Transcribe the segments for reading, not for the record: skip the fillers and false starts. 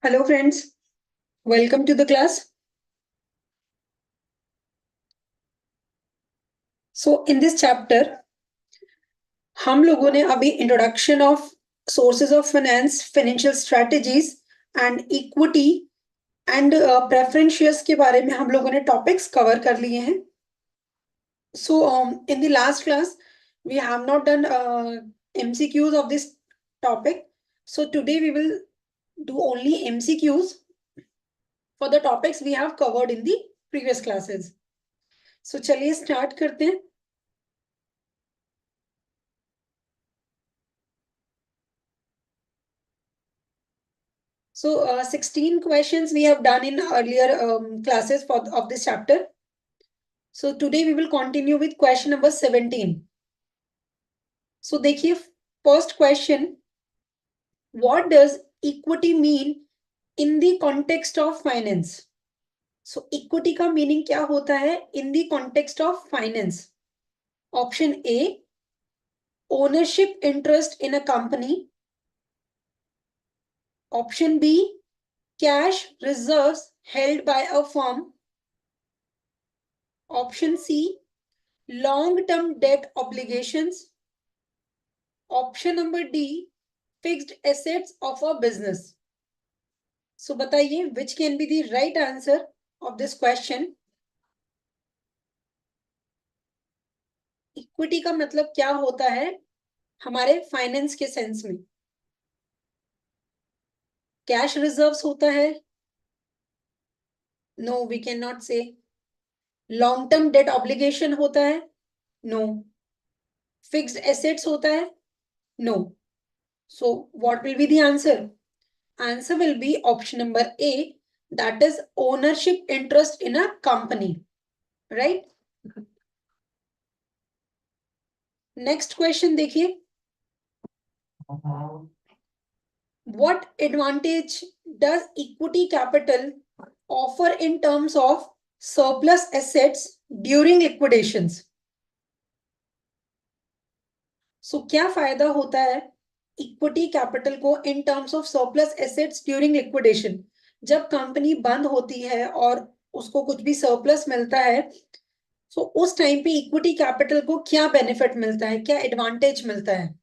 Hello friends, welcome to the class. So in this chapter हम लोगों ने अभी introduction of sources of finance, financial strategies and equity and preference shares के बारे में हम लोगों ने टॉपिक्स कवर कर लिए हैं. So in the last class we have not done MCQs of this topic. So today we will do only MCQs for the topics we have covered in the previous classes. So चलिए start करते हैं. So 16 questions we have done in earlier classes of this chapter. So today we will continue with question number 17. So देखिए first question, what does equity mean in the context of finance? So equity का meaning क्या होता है in the context of finance? Option A, ownership interest in a company. Option B, cash reserves held by a firm. Option C, long-term debt obligations. Option number D, fixed assets of a business. So बताइए which can be the right answer of this question. Equity का मतलब क्या होता है हमारे finance के sense में? Cash reserves होता है? No, we can not say. Long term debt obligation होता है? नो. फिक्स्ड एसेट्स होता है? No. So what will be the answer? Answer will be option number A, that is ownership interest in a company, right? Next question देखिए. What advantage does equity capital offer in terms of surplus assets during liquidations? So क्या फायदा होता है equity capital को in terms of surplus assets during liquidation? जब company बंद होती है और उसको कुछ भी सरप्लस मिलता है, सो उस टाइम पे इक्विटी कैपिटल को क्या बेनिफिट मिलता है, क्या एडवांटेज मिलता है?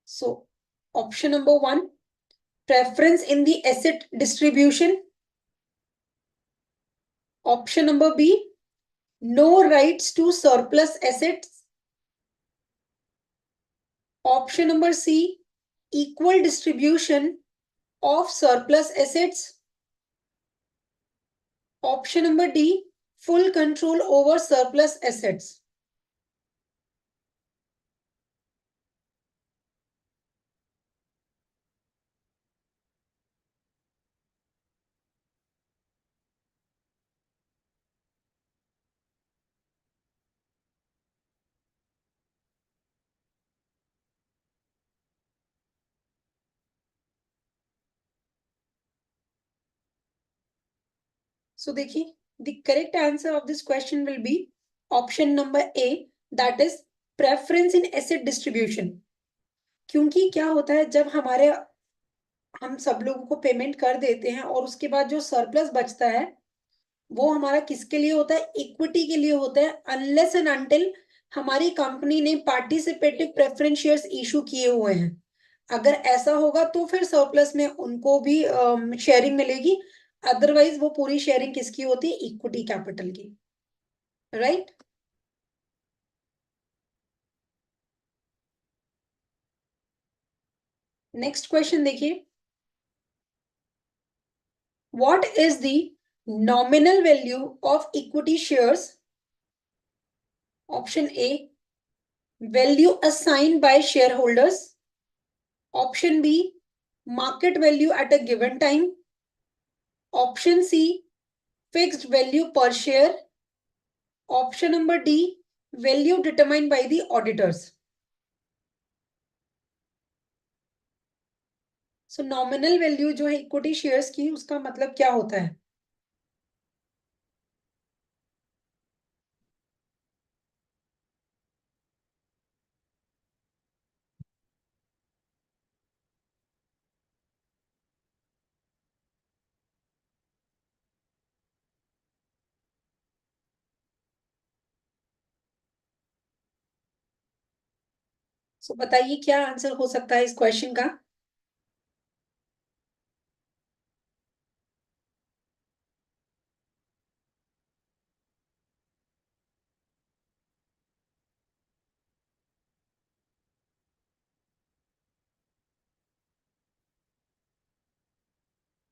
So option number 1, preference in the asset distribution. Option number B, no rights to surplus assets. Option number C, equal distribution of surplus assets. Option number D, full control over surplus assets. So देखिए, the correct answer of this question will be option number A, that is preference in asset distribution. क्योंकि क्या होता है जब हम सब लोगों को पेमेंट कर देते हैं और उसके बाद जो सरप्लस बचता है वो हमारा किसके लिए होता है? इक्विटी के लिए होता है, अनलेस एंड अनटिल हमारी कंपनी ने पार्टिसिपेटिव प्रेफरेंस शेयर्स इशू किए हुए हैं. अगर ऐसा होगा तो फिर सरप्लस में उनको भी शेयरिंग मिलेगी, अदरवाइज वो पूरी शेयरिंग किसकी होती है? इक्विटी कैपिटल की, राइट? नेक्स्ट क्वेश्चन देखिए. What is the nominal value of equity shares? Option A value assigned by shareholders. Option B, market value at a given time. Option C, fixed value per share. Option number D, value determined by the auditors. So nominal value जो है equity shares की, उसका मतलब क्या होता है? सो बताइए क्या आंसर हो सकता है इस क्वेश्चन का?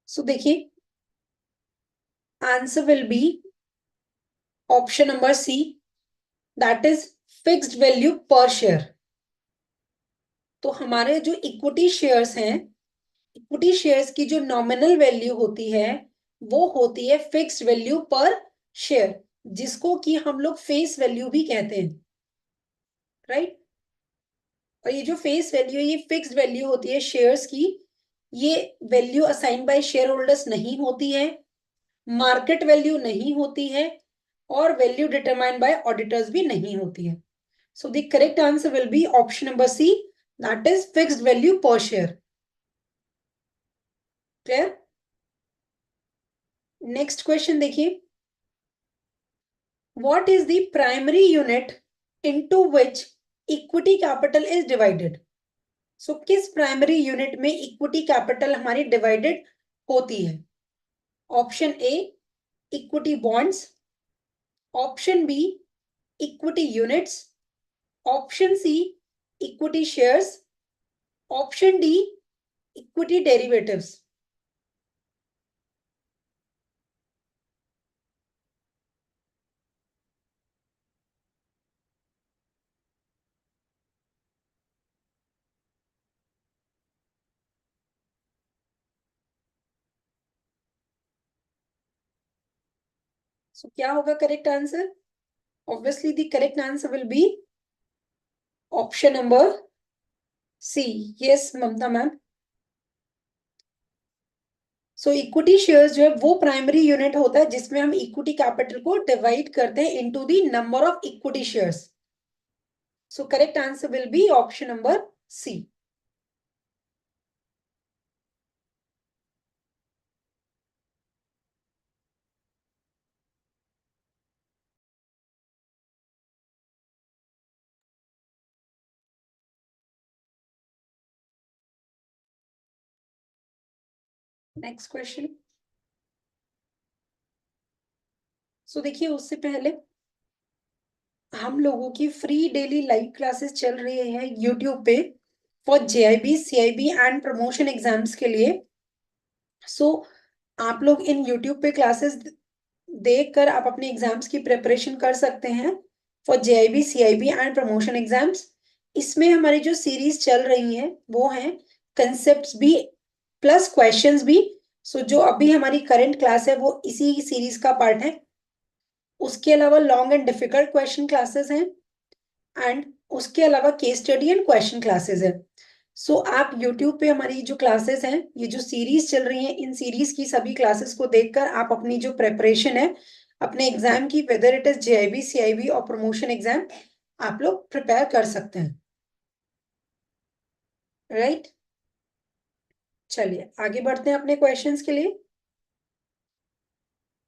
सो देखिए, answer will be option number C, that is fixed value per share. तो हमारे जो इक्विटी शेयर्स हैं, इक्विटी शेयर्स की जो नॉमिनल वैल्यू होती है वो होती है फिक्स्ड वैल्यू पर शेयर, जिसको कि हम लोग फेस वैल्यू भी कहते हैं, राइट। और ये जो फेस वैल्यू है, ये फिक्स्ड वैल्यू होती है शेयर्स की। ये value assign by share holders नहीं होती है, मार्केट वैल्यू नहीं होती है, और वैल्यू डिटरमाइंड बाय ऑडिटर्स भी नहीं होती है। So the correct answer will be option number C, that is fixed value per share. Clear? Next question देखिए, what is the primary unit into which equity capital is divided? So किस primary unit में equity capital हमारी divided होती है? Option A, equity bonds. Option B, equity units. Option C, equity shares. Option D, equity derivatives. So क्या होगा correct answer? Obviously the correct answer will be option number C. Yes Mamta ma'am. So equity shares जो है वो primary unit होता है जिसमें हम equity capital को डिवाइड करते हैं into the number of equity shares. So correct answer will be option number C. Next question. So देखिए, उससे पहले हम लोगों की फ्री डेली लाइव क्लासेस चल रही है यूट्यूब पे for JIB, CIB and promotion exams के लिए। सो आप लोग इन यूट्यूब पे क्लासेस देखकर आप अपने एग्जाम्स की प्रिपरेशन कर सकते हैं for JIB, CIB and promotion exams. इसमें हमारी जो सीरीज चल रही है वो है कंसेप्ट्स भी प्लस क्वेश्चंस भी। सो जो अभी हमारी करंट क्लास है वो इसी सीरीज का पार्ट है। उसके अलावा long and difficult question classes हैं, एंड उसके अलावा case study and question classes है। सो आप यूट्यूब पे हमारी जो क्लासेस हैं, ये जो सीरीज चल रही है, इन सीरीज की सभी क्लासेस को देखकर आप अपनी जो प्रेपरेशन है अपने एग्जाम की, whether it is JIB, CIB और प्रमोशन एग्जाम, आप लोग प्रिपेयर कर सकते हैं, राइट। चलिए आगे बढ़ते हैं अपने क्वेश्चंस के लिए।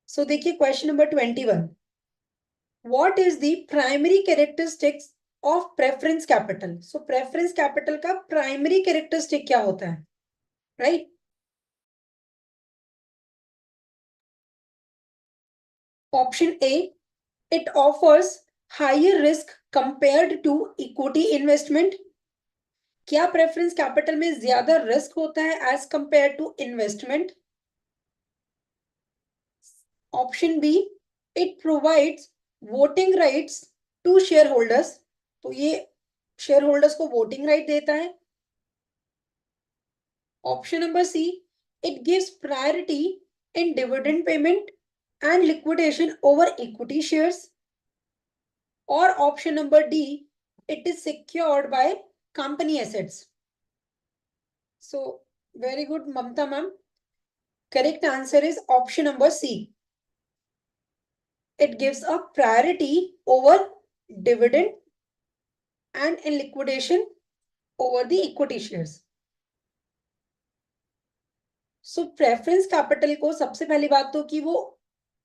सो देखिए question number 21, what is the primary characteristics of preference capital? So preference capital का प्राइमरी कैरेक्टरिस्टिक क्या होता है, right? Option A, it offers higher risk compared to equity investment। क्या प्रेफरेंस कैपिटल में ज्यादा रिस्क होता है as compare to investment? Option B, it provides voting rights to share holders. तो ये शेयर होल्डर्स को वोटिंग राइट देता है। Option number C, it gives priority in dividend payment and liquidation over equity shares. और option number D, it is secured by company assets. So very good Mamta ma'am, correct answer is option number C. It gives a priority over dividend and in liquidation over the equity shares. So preference capital को सबसे पहली बात तो कि वो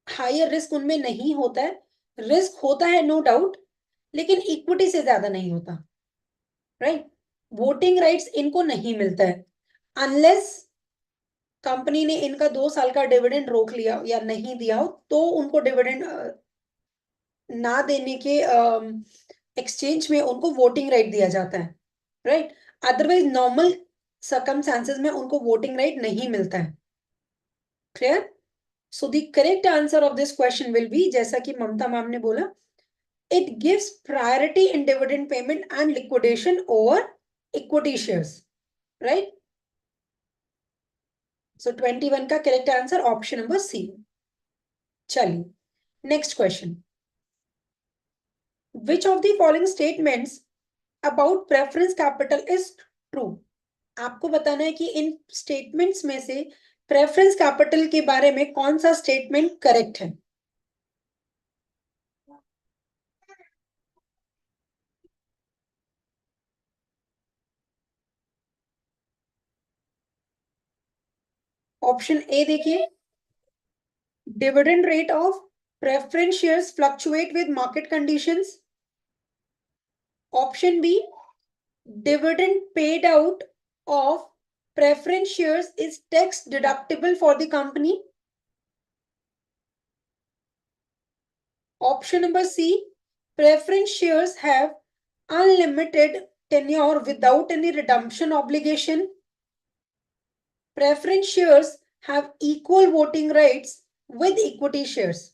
higher risk उनमें नहीं होता है, रिस्क होता है नो डाउट, लेकिन इक्विटी से ज्यादा नहीं होता, राइट। वोटिंग राइट्स इनको नहीं मिलता है अनलेस कंपनी ने इनका 2 साल का डिविडेंड रोक लिया या नहीं दिया हो, तो उनको डिविडेंड ना देने के एक्सचेंज में उनको वोटिंग राइट दिया जाता है, राइट। अदरवाइज नॉर्मल सर्कमस्टांसेस में उनको वोटिंग राइट नहीं मिलता है। Clear? So the correct answer of this question will be, जैसा कि ममता मैम ने बोला, it gives priority in dividend payment and liquidation over equity shares, right. So 21 का correct answer option number C. चलिए next question, which of the following statements about preference capital is true. आपको बताना है कि इन statements में से preference capital के बारे में कौन सा स्टेटमेंट करेक्ट है। ऑप्शन ए देखिए, dividend rate of preference shares fluctuate with market conditions. Option B, dividend paid out of preference shares is tax deductible for the company. Option number C, preference shares have unlimited tenure without any redemption obligation. Preference shares have equal voting rights with equity shares.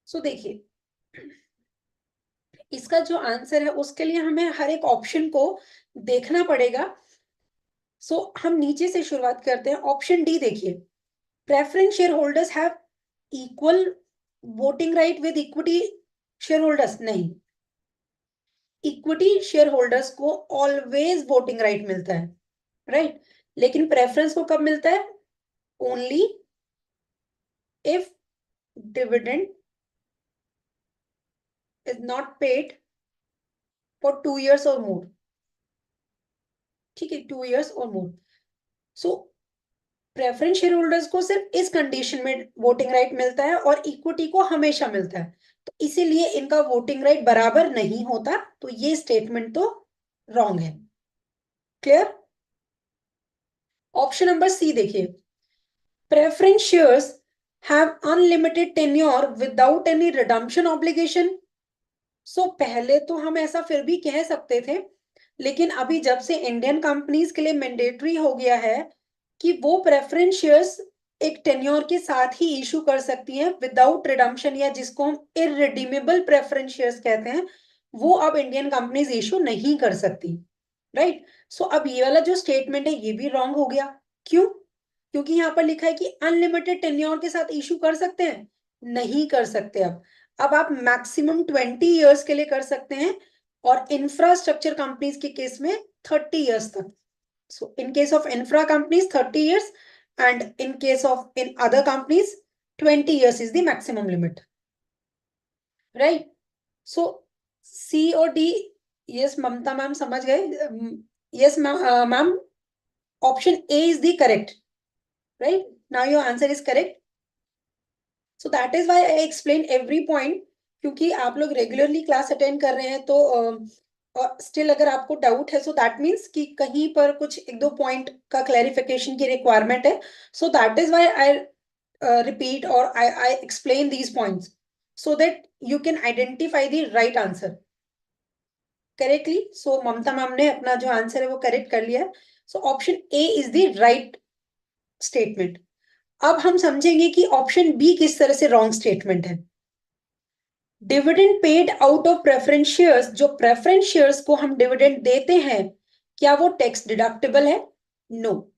So देखिए, इसका जो answer है उसके लिए हमें हर एक option को देखना पड़ेगा। हम नीचे से शुरुआत करते हैं। ऑप्शन डी देखिए, preference share holders have equal voting right with equity share holders, नहीं। इक्विटी शेयर होल्डर्स को ऑलवेज वोटिंग राइट मिलता है, राइट। लेकिन प्रेफरेंस को कब मिलता है? Only if dividend is not paid for 2 years और मोर, ठीक है, 2 years और मोर। सो प्रेफरेंस शेयर होल्डर्स को सिर्फ इस कंडीशन में वोटिंग राइट मिलता है और इक्विटी को हमेशा मिलता है, तो इसीलिए इनका वोटिंग राइट बराबर नहीं होता। तो ये स्टेटमेंट तो रॉन्ग है। क्लियर? ऑप्शन नंबर सी देखिए, preference shares have unlimited tenure without any redemption obligation. So पहले तो हम ऐसा फिर भी कह सकते थे, लेकिन अभी जब से इंडियन कंपनीज के लिए मैंडेटरी हो गया है कि वो प्रेफरेंस शेयर्स एक टेन्योर के साथ ही इशू कर सकती हैं विदाउट रिडम्पशन, या जिसको हम इररिडीमेबल प्रेफरेंस शेयर्स कहते हैं, वो अब इंडियन कंपनीज इशू नहीं कर सकती, राइट। सो अब ये वाला जो स्टेटमेंट है ये भी रॉन्ग हो गया। क्यों? क्योंकि यहाँ पर लिखा है कि अनलिमिटेड टेन्योर के साथ इशू कर सकते हैं, नहीं कर सकते। अब आप मैक्सिमम 20 years के लिए कर सकते हैं, और इंफ्रास्ट्रक्चर कंपनीज के केस में 30 years तक। So in case of infra companies 30 years, and in case of in other companies 20 years is the maximum limit, right. So C और डी, यस ममता मैम समझ गए? Yes ma'am, option A is the correct, right? Now your answer is correct. So that is why I explained every point, क्योंकि आप लोग regularly class attend कर रहे हैं, तो स्टिल अगर आपको डाउट है, सो दैट मीन्स कि कहीं पर कुछ एक दो पॉइंट का क्लैरिफिकेशन की रिक्वायरमेंट है। So that is why I repeat और I explain these points, so that you can identify the right answer. Correctly. So Mamta ma'am ने अपना जो आंसर है वो करेक्ट कर लिया है। So option A is the right statement. अब हम समझेंगे कि ऑप्शन बी किस तरह से रॉन्ग स्टेटमेंट है। Dividend paid out of preference shares, जो प्रेफरेंस शेयर्स को हम डिविडेंड देते हैं, क्या वो टैक्स डिडक्टेबल है? No.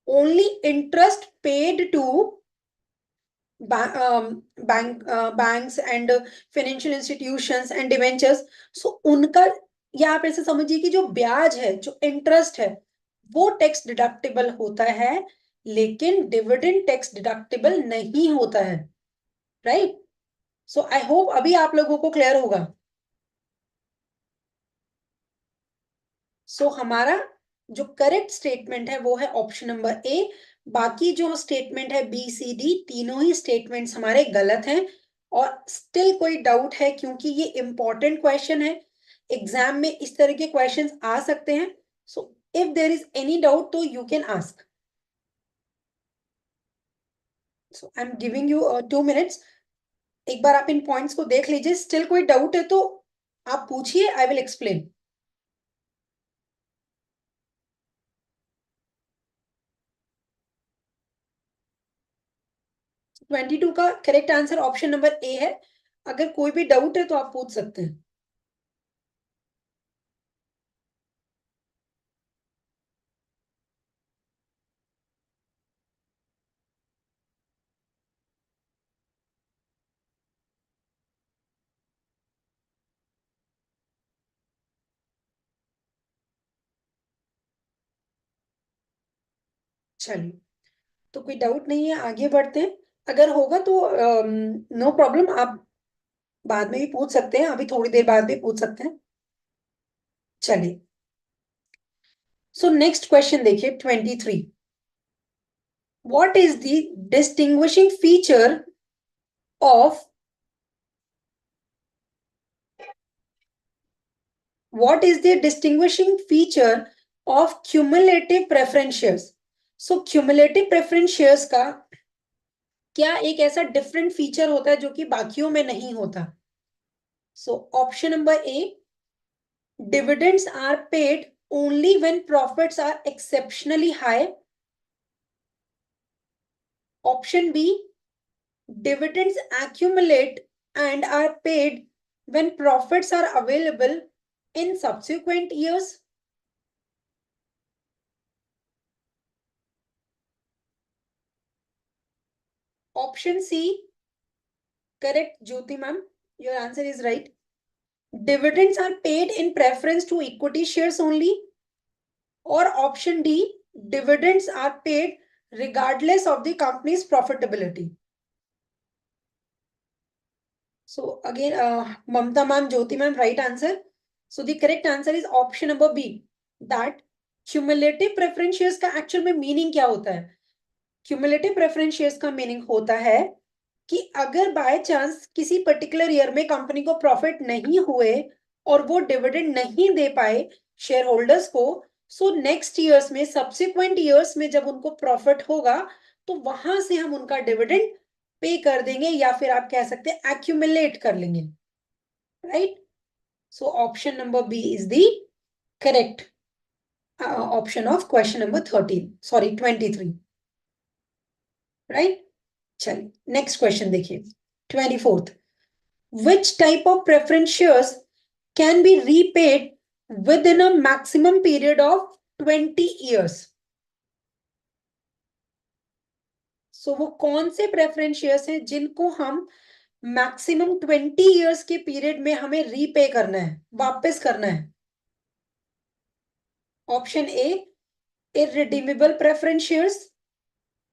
Only interest paid to banks and financial institutions and debentures, so उनका, या आप ऐसे समझिए कि जो ब्याज है, जो इंटरेस्ट है, वो टैक्स डिडक्टेबल होता है, लेकिन डिविडेंड टैक्स डिडक्टेबल नहीं होता है। राइट। सो आई होप अभी आप लोगों को क्लियर होगा। सो हमारा जो करेक्ट स्टेटमेंट है वो है ऑप्शन नंबर ए। बाकी जो स्टेटमेंट है बी सी डी, तीनों ही स्टेटमेंट्स हमारे गलत हैं। और स्टिल कोई डाउट है, क्योंकि ये इंपॉर्टेंट क्वेश्चन है, एग्जाम में इस तरह के क्वेश्चंस आ सकते हैं। So if there is any doubt तो you can ask. So I am giving you 2 minutes. एक बार आप इन पॉइंट्स को देख लीजिए, स्टिल कोई डाउट है तो आप पूछिए, आई विल एक्सप्लेन। 22 का correct answer option number A है। अगर कोई भी डाउट है तो आप पूछ सकते हैं। चलिए, तो कोई डाउट नहीं है, आगे बढ़ते हैं। अगर होगा तो नो प्रॉब्लम, आप बाद में भी पूछ सकते हैं, अभी थोड़ी देर बाद भी पूछ सकते हैं। चलिए, सो नेक्स्ट क्वेश्चन देखिए 23। What is the distinguishing feature of what is the distinguishing feature of cumulative preference shares? So cumulative preference shares का क्या एक ऐसा डिफरेंट फीचर होता है जो कि बाकियों में नहीं होता? सो option number A, dividends are paid only when profits are exceptionally high. Option B, dividends accumulate and are paid when profits are available in subsequent years. Option C, correct, Jyoti ma'am, your answer is right. Dividends are paid in preference to equity shares only. Or option D, dividends are paid regardless of the company's profitability. So again, Mamta ma'am, Jyoti ma'am, right answer. So the correct answer is option number B, that cumulative preference shares का actual में meaning क्या होता है? Cumulative preference shares का meaning होता है कि अगर बाय चांस किसी पर्टिकुलर ईयर में कंपनी को प्रॉफिट नहीं हुए और वो डिविडेंड नहीं दे पाए शेयर होल्डर्स को, सो नेक्स्ट ईयर्स में, सब्सिक्वेंट ईयर्स में जब उनको प्रॉफिट होगा तो वहां से हम उनका डिविडेंड पे कर देंगे, या फिर आप कह सकते हैं एक्यूमुलेट कर लेंगे। Right. So option number B is the correct option of question number 13, sorry 23। Right. चलिए नेक्स्ट क्वेश्चन देखिए 24th। Which type of preference shares can be repaid within a maximum period of 20 years? So वो कौन से preference shares हैं जिनको हम maximum 20 years के period में हमें रीपे करना है, वापस करना है? Option A, irredeemable preference shares.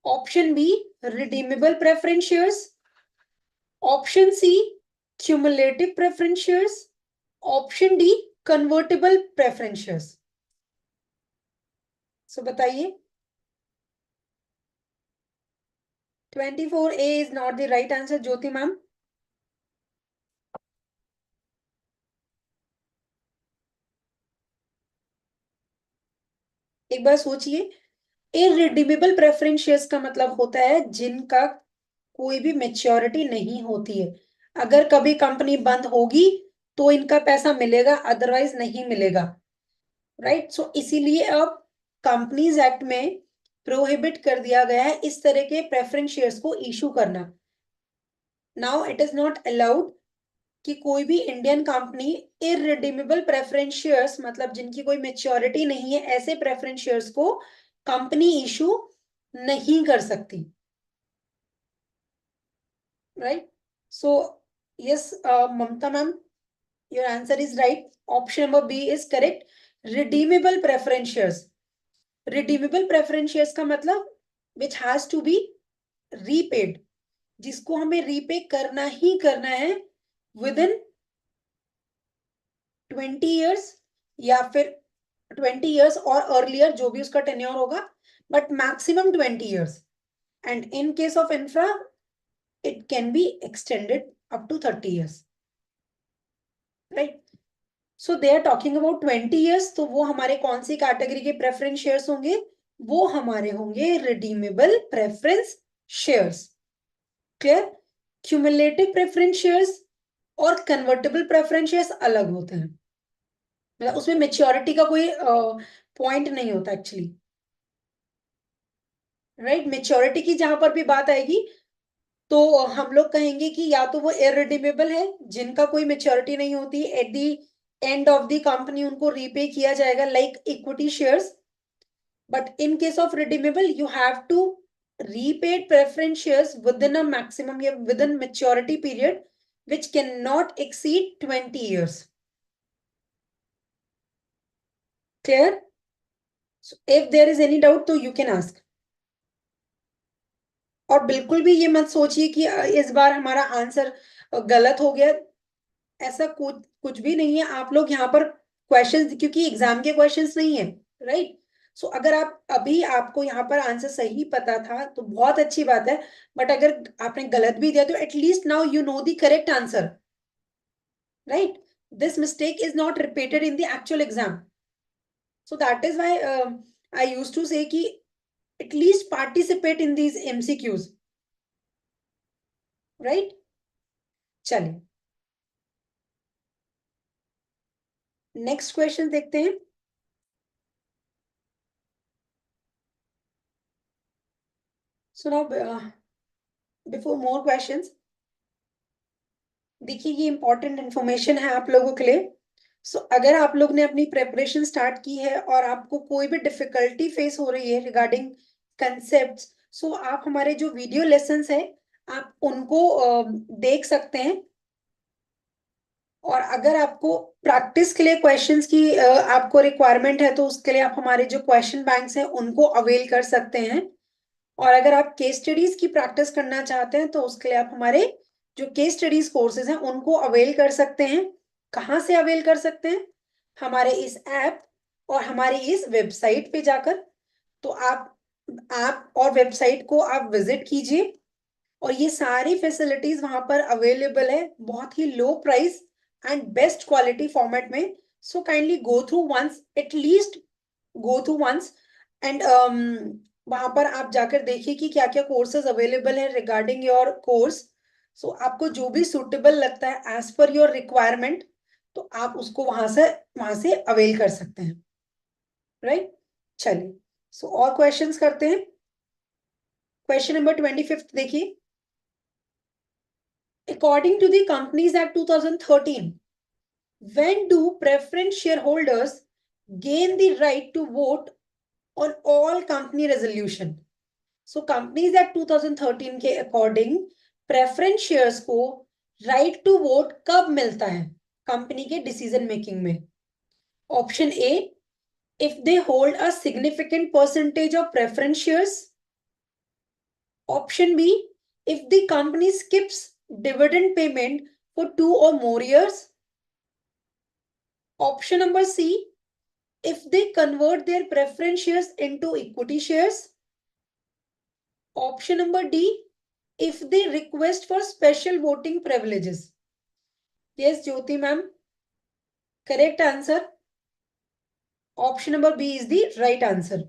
Option B, redeemable preference shares. Option C, cumulative preference shares. Option D, convertible preference shares. So बताइए। 24A is not the right answer, Jyoti ma'am. एक बार सोचिए, इररिडीमेबल प्रेफरेंस शेयर्स का मतलब होता है जिनका कोई भी मेच्योरिटी नहीं होती है। अगर कभी कंपनी बंद होगी तो इनका पैसा मिलेगा, अदरवाइज नहीं मिलेगा, राइट। सो इसीलिए अब कंपनीज एक्ट में प्रोहिबिट कर दिया गया है इस तरह के प्रेफरेंस शेयर्स को इशू करना। Now it is not allowed कि कोई भी Indian company irredeemable preference shares, मतलब जिनकी कोई मेच्योरिटी नहीं है, ऐसे प्रेफरेंस शेयर्स को कंपनी इशू नहीं कर सकती, right. So yes Mamta ma'am, your answer is right. Option number B is correct. Redeemable preference shares. Redeemable preference shares का मतलब which has to be repaid, जिसको हमें रीपे करना ही करना है within 20 years या फिर 20 years और earlier, जो भी उसका टेन्योर होगा, but maximum 20 years. And in case of infra, it can be extended up to 30 years. Right? So they are talking about 20 years, तो वो हमारे कौन सी कैटेगरी के प्रेफरेंस शेयर्स होंगे? वो हमारे होंगे redeemable preference shares. Clear? Cumulative preference shares और कन्वर्टेबल प्रेफरेंस शेयर्स अलग होते हैं, मतलब उसमें मेच्योरिटी का कोई पॉइंट नहीं होता एक्चुअली, राइट। मेच्योरिटी की जहां पर भी बात आएगी तो हम लोग कहेंगे कि या तो वो इररिडीमेबल है, जिनका कोई मेच्योरिटी नहीं होती, at the end of the company उनको रीपे किया जाएगा, like equity shares. But in case of redeemable, you have to repay preference shares within a maximum year, within maturity period, which cannot exceed 20 years. Clear? So if there is any doubt, तो you can ask. और बिल्कुल भी ये मत सोचिए कि इस बार हमारा आंसर गलत हो गया, ऐसा कुछ भी नहीं है। आप लोग यहाँ पर क्वेश्चंस, क्योंकि एग्जाम के क्वेश्चंस नहीं है, राइट। सो अगर आप अभी आपको यहाँ पर आंसर सही पता था तो बहुत अच्छी बात है, बट अगर आपने गलत भी दिया तो at least now you know the correct answer, right. This mistake is not repeated in the actual exam, so that is why I used to say कि at least participate in these MCQs, right. चलिए next question देखते हैं। So now before more questions, देखिए ये important information है आप लोगों के लिए। सो अगर आप लोग ने अपनी प्रेपरेशन स्टार्ट की है और आपको कोई भी डिफिकल्टी फेस हो रही है रिगार्डिंग कंसेप्ट, सो आप हमारे जो वीडियो लेसन्स है आप उनको देख सकते हैं। और अगर आपको प्रैक्टिस के लिए क्वेश्चंस की आपको रिक्वायरमेंट है तो उसके लिए आप हमारे जो क्वेश्चन बैंक्स हैं उनको अवेल कर सकते हैं। और अगर आप केस स्टडीज की प्रैक्टिस करना चाहते हैं तो उसके लिए आप हमारे जो केस स्टडीज कोर्सेज हैं उनको अवेल कर सकते हैं। कहाँ से अवेल कर सकते हैं? हमारे इस ऐप और हमारी इस वेबसाइट पे जाकर। तो आप ऐप और वेबसाइट को आप विजिट कीजिए और ये सारी फैसिलिटीज वहां पर अवेलेबल है, बहुत ही low price and best quality format में। So kindly go through once, at least go through once, and वहां पर आप जाकर देखिए कि क्या क्या कोर्सेज अवेलेबल है रिगार्डिंग योर कोर्स। सो आपको जो भी सुटेबल लगता है एज पर योर रिक्वायरमेंट, तो आप उसको वहां से अवेल कर सकते हैं, राइट। चलिए सो और क्वेश्चंस करते हैं। क्वेश्चन नंबर 25 देखिए। According to the Companies Act 2013, when do preference shareholders gain the right to vote on all company resolution? So Companies Act 2013 के अकॉर्डिंग प्रेफरेंस शेयर्स को राइट टू वोट कब मिलता है कंपनी के decision making में? Option A, if they hold a significant percentage of preference shares. Option B, if the company skips dividend payment for 2 or more years। Option number C, if they convert their preference shares into equity shares। Option number D, if they request for special voting privileges। Yes, Jyoti ma'am, correct answer. Option number B is the right answer।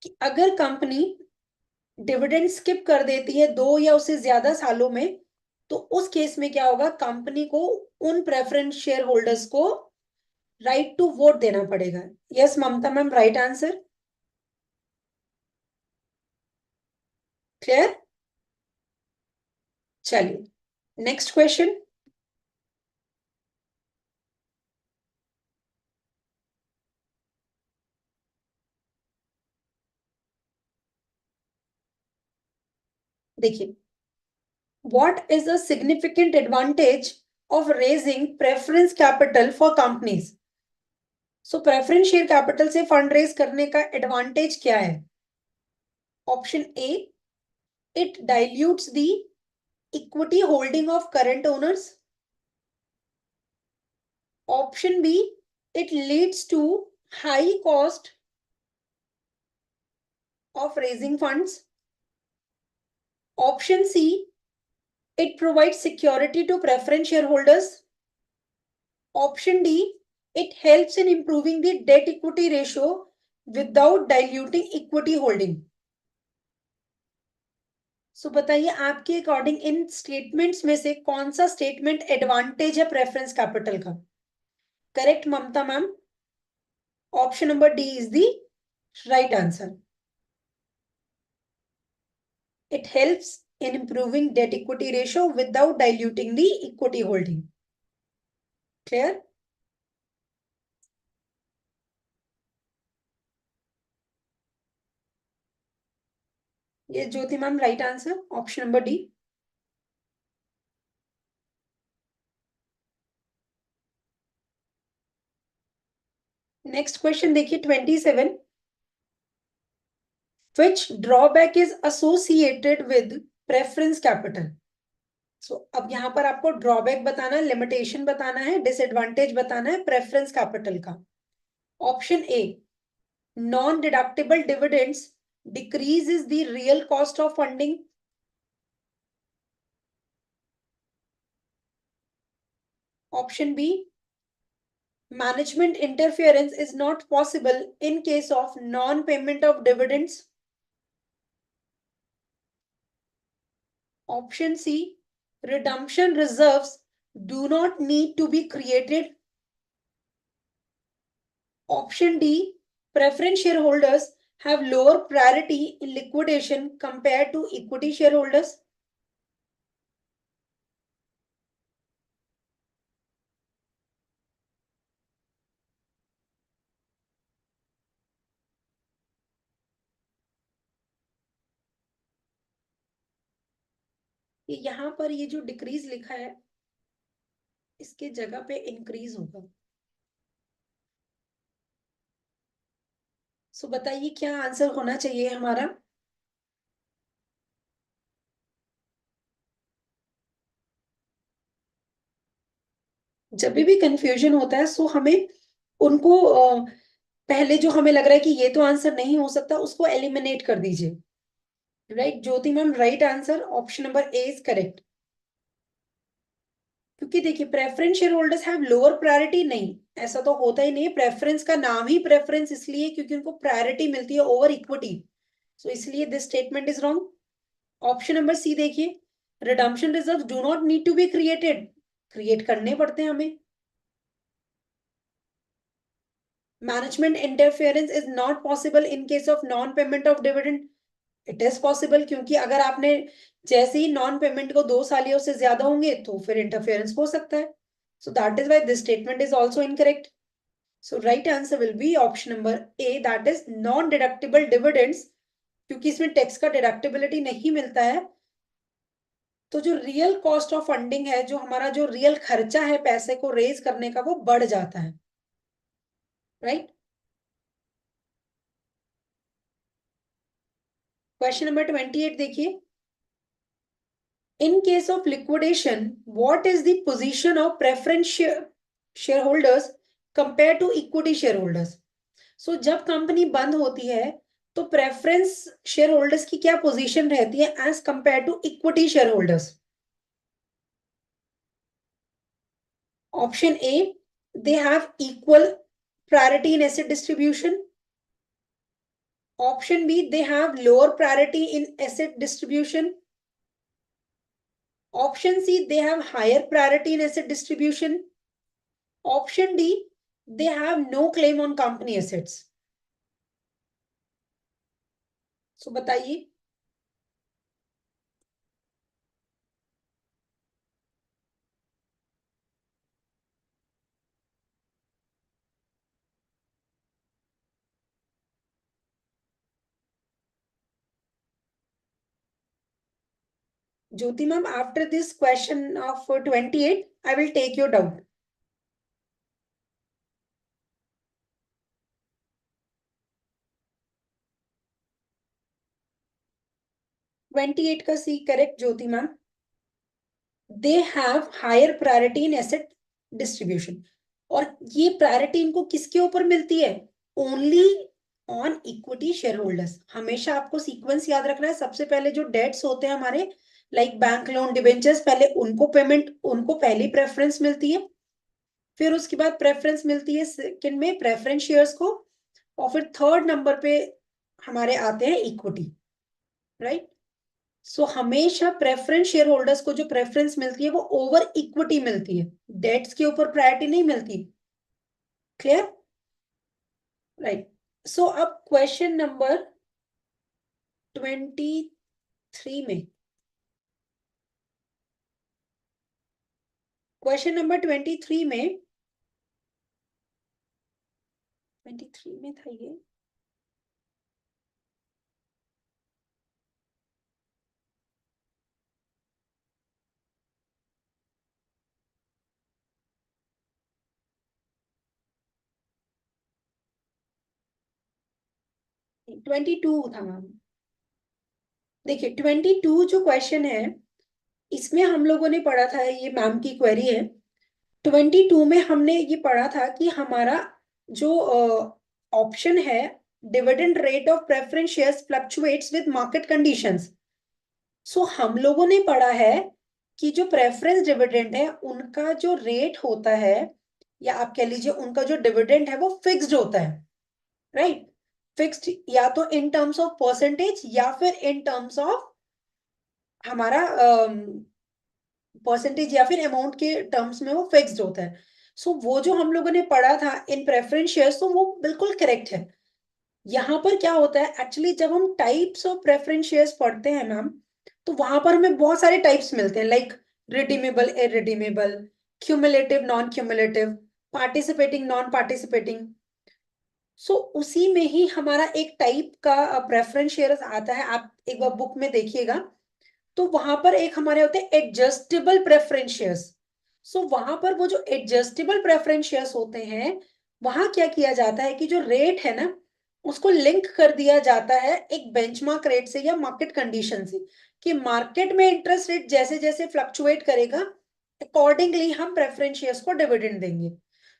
कि अगर company dividend skip कर देती है 2 या उससे ज्यादा सालों में, तो उस केस में क्या होगा, कंपनी को उन प्रेफरेंस शेयर होल्डर्स को राइट टू वोट देना पड़ेगा। Yes Mamta ma'am, right answer. Clear? चलिए नेक्स्ट क्वेश्चन। देखिए, what is a significant advantage of raising preference capital for companies? So preference share capital से फंड रेज करने का एडवांटेज क्या है? Option A, it dilutes the equity holding of current owners. Option B, it leads to high cost of raising funds. Option C, it provides security to preference shareholders. Option D, it helps in improving the debt equity ratio without diluting equity holding. So बताइए आपके अकॉर्डिंग इन statements में से कौन सा statement advantage है preference capital का? Correct Mamta ma'am, option number D is the right answer. It helps in improving debt equity ratio without diluting the equity holding. Clear? ये Jyoti ma'am, right answer option number D. Next question देखिए 27। Which drawback is associated with preference capital? सो अब यहां पर आपको drawback बताना है, limitation बताना है, डिसएडवांटेज बताना है प्रेफरेंस कैपिटल का। Option A, non deductible dividends decreases the real cost of funding. Option B, management interference is not possible in case of non-payment of dividends. Option C, redemption reserves do not need to be created. Option D, preference shareholders have lower priority in liquidation compared to equity shareholders. यहां पर ये जो decrease लिखा है इसके जगह पे increase होगा। सो बताइए क्या आंसर होना चाहिए हमारा? जब भी कंफ्यूजन होता है सो हमें उनको पहले जो हमें लग रहा है कि ये तो आंसर नहीं हो सकता उसको एलिमिनेट कर दीजिए। Right Jyoti ma'am, right answer option number A is correct. क्योंकि देखिए preference share holders have lower priority, नहीं ऐसा तो होता ही नहीं है। प्रेफरेंस का नाम ही प्रेफरेंस इसलिए क्योंकि उनको प्रायोरिटी मिलती है ओवर इक्विटी। सो इसलिए this statement is wrong. Option number C देखिए, redemption reserve do not need to be created, create करने पड़ते हैं हमें। Management interference is not possible in case of non payment of dividend, it is possible क्योंकि अगर आपने जैसे ही non payment को 2 साल से ज्यादा होंगे तो फिर इंटरफेरेंस हो सकता है। So that is why this statement is also incorrect. So right answer will be option number A, that is non deductible dividends. क्योंकि इसमें टैक्स का डिडक्टेबिलिटी नहीं मिलता है तो जो रियल कॉस्ट ऑफ फंडिंग है, जो हमारा जो रियल खर्चा है पैसे को रेज करने का, वो बढ़ जाता है। राइट? क्वेश्चन नंबर 28 देखिए, in case of liquidation what is the position of preference shareholders compared to equity shareholders? So जब कंपनी बंद होती है तो प्रेफरेंस शेयर होल्डर्स की क्या पोजीशन रहती है as compare to equity share holders? Option A, they have equal priority in asset distribution. Option B, they have lower priority in asset distribution. Option C, they have higher priority in asset distribution. Option D, they have no claim on company assets. So बताइए. Jyoti ma'am, after this question of 28, I will take your doubt. 28 का C correct Jyoti ma'am. They have higher priority in asset distribution. और ये priority इनको किसके ऊपर मिलती है? Only on equity share holders. हमेशा आपको सीक्वेंस याद रखना है. सबसे पहले जो डेट्स होते हैं हमारे, लाइक बैंक लोन, डिबेंचर्स, पहले उनको पेमेंट, उनको पहली प्रेफरेंस मिलती है. फिर उसके बाद प्रेफरेंस मिलती है सेकंड में प्रेफरेंस शेयर्स को. और फिर थर्ड नंबर पे हमारे आते हैं इक्विटी. राइट. सो हमेशा प्रेफरेंस शेयर होल्डर्स को जो प्रेफरेंस मिलती है वो ओवर इक्विटी मिलती है. डेट्स के ऊपर प्रायोरिटी नहीं मिलती. क्लियर? राइट. सो अब क्वेश्चन नंबर 23 में, क्वेश्चन नंबर 23 में, 23 में था ये. ट्वेंटी टू था मैम. देखिए 22 जो क्वेश्चन है, इसमें हम लोगों ने पढ़ा था, ये मैम की क्वेरी है. 22 में हमने ये पढ़ा था कि हमारा जो ऑप्शन है, dividend rate of preference shares fluctuates with market conditions. So हम लोगों ने पढ़ा है कि जो प्रेफरेंस डिविडेंड है उनका जो रेट होता है, या आप कह लीजिए उनका जो डिविडेंड है वो फिक्स्ड होता है. राइट. फिक्स्ड या तो इन टर्म्स ऑफ परसेंटेज या फिर इन टर्म्स ऑफ हमारा परसेंटेज या फिर अमाउंट के टर्म्स में वो फिक्स्ड होता है. सो वो जो हम लोगों ने पढ़ा था इन प्रेफरेंस शेयर्स, तो वो बिल्कुल करेक्ट है. यहाँ पर क्या होता है एक्चुअली, जब हम टाइप्स ऑफ प्रेफरेंस शेयर्स पढ़ते हैं मैम, तो वहां पर हमें बहुत सारे टाइप्स मिलते हैं, like redeemable, irredeemable, cumulative, non cumulative, participating, non participating. So उसी में ही हमारा एक टाइप का प्रेफरेंस शेयर्स आता है. आप एक बार बुक में देखिएगा, तो वहां पर एक हमारे होते हैं एडजस्टेबल प्रेफरेंस शेयर्स. सो वहां पर वो जो एडजस्टेबल प्रेफरेंस शेयर्स होते हैं, वहां क्या किया जाता है कि जो रेट है ना, उसको लिंक कर दिया जाता है एक बेंचमार्क रेट से या मार्केट कंडीशन से, कि मार्केट में इंटरेस्ट रेट जैसे जैसे फ्लक्चुएट करेगा, अकॉर्डिंगली हम प्रेफरेंस शेयर्स को डिविडेंड देंगे.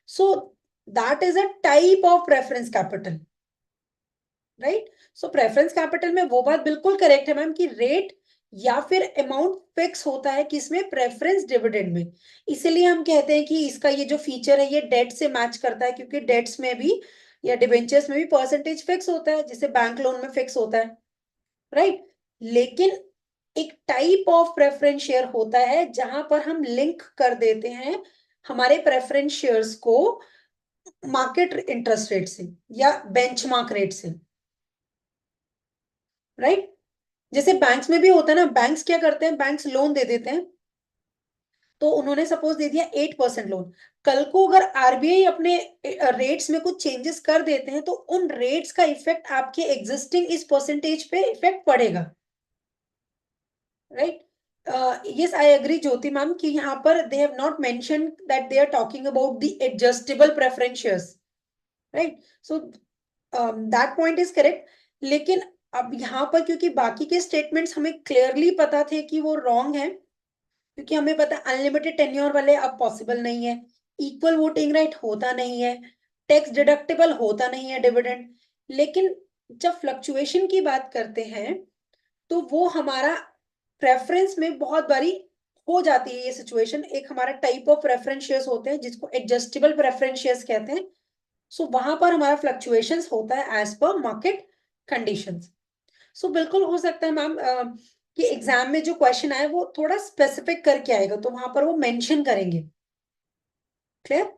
सो that is a type of preference capital. Right. So preference capital में वो बात बिल्कुल करेक्ट है मैम कि रेट या फिर अमाउंट फिक्स होता है किसमें? प्रेफरेंस डिविडेंड में. इसीलिए हम कहते हैं कि इसका ये जो फीचर है ये डेट से मैच करता है, क्योंकि डेट्स में भी या डिबेंचर्स में भी परसेंटेज फिक्स होता है, जैसे बैंक लोन में फिक्स होता है. राइट. लेकिन एक टाइप ऑफ प्रेफरेंस शेयर होता है जहां पर हम लिंक कर देते हैं हमारे प्रेफरेंस शेयर्स को मार्केट इंटरेस्ट रेट से या बेंचमार्क रेट से. राइट. जैसे बैंक्स में भी होता है ना, बैंक्स क्या करते हैं, बैंक्स लोन दे देते हैं. तो उन्होंने सपोज दे दिया 8% लोन. कल को अगर आरबीआई अपने रेट्स में कुछ चेंजेस कर देते हैं, तो उन रेट्स का इफेक्ट आपके एग्जिस्टिंग इस परसेंटेज पे इफेक्ट पड़ेगा. Right. yes, I agree Jyoti ma'am कि यहाँ पर they have not mentioned that they are talking about the adjustable preference shares. Right. So that point is correct. लेकिन अब यहाँ पर क्योंकि बाकी के स्टेटमेंट्स हमें क्लियरली पता थे कि वो रॉन्ग है, क्योंकि हमें पता है अनलिमिटेड टेन्योर वाले अब पॉसिबल नहीं है, इक्वल वोटिंग राइट होता नहीं है, टैक्स डिडक्टेबल होता नहीं है डिविडेंड. लेकिन जब फ्लक्चुएशन की बात करते हैं, तो वो हमारा प्रेफरेंस में बहुत बारी हो जाती है ये सिचुएशन. एक हमारा टाइप ऑफ प्रेफरेंस शेयर्स होते हैं जिसको एडजस्टेबल प्रेफरेंस शेयर्स कहते हैं. सो वहां पर हमारा फ्लक्चुएशंस होता है एज पर मार्केट कंडीशंस. सो बिल्कुल हो सकता है मैम कि एग्जाम में जो क्वेश्चन आए वो थोड़ा स्पेसिफिक करके आएगा, तो वहां पर वो मेंशन करेंगे। क्लियर?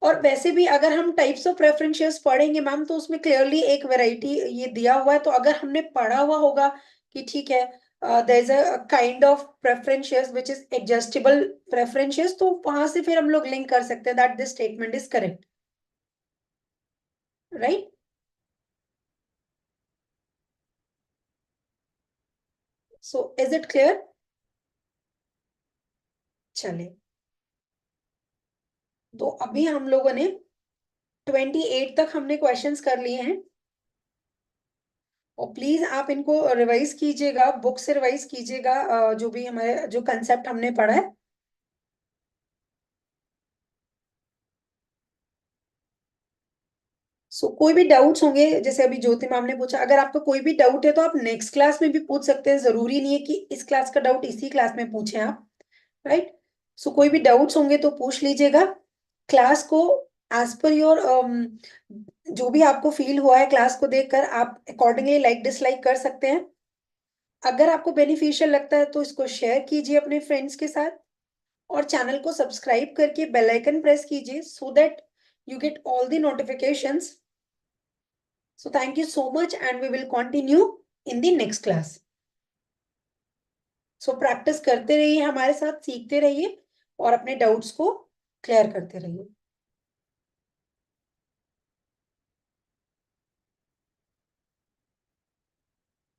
और वैसे भी अगर हम टाइप्स ऑफ प्रेफरेंसेस पढ़ेंगे मैम, तो उसमें क्लियरली एक वैरायटी ये दिया हुआ है, तो अगर हमने पढ़ा हुआ होगा कि ठीक है there is a kind of preferences which is adjustable preferences, तो वहां से फिर हम लोग लिंक कर सकते हैं that this statement is correct, right? So is it clear? चलिए, तो अभी हम लोगों ने 28 तक हमने क्वेश्चंस कर लिए हैं, और प्लीज आप इनको रिवाइज कीजिएगा, बुक से रिवाइज कीजिएगा, जो भी हमारे जो कंसेप्ट हमने पढ़ा है। कोई भी डाउट्स होंगे, जैसे अभी ज्योति मैम ने पूछा, अगर आपको कोई भी डाउट है तो आप नेक्स्ट क्लास में भी पूछ सकते हैं, जरूरी नहीं है कि इस क्लास का डाउट इसी क्लास में पूछें आप, राइट? कोई भी डाउट्स होंगे तो पूछ लीजिएगा। क्लास को एज पर योर जो भी आपको फील हुआ है क्लास को देखकर, आप अकॉर्डिंगली लाइक डिसलाइक कर सकते हैं। अगर आपको बेनिफिशियल लगता है तो इसको शेयर कीजिए अपने फ्रेंड्स के साथ, और चैनल को सब्सक्राइब करके बेल आइकन प्रेस कीजिए so that you get all the notifications. So thank you so much, and we will continue in the next class. Practice करते रहिए, हमारे साथ सीखते रहिए, और अपने डाउट्स को क्लियर करते रहिए।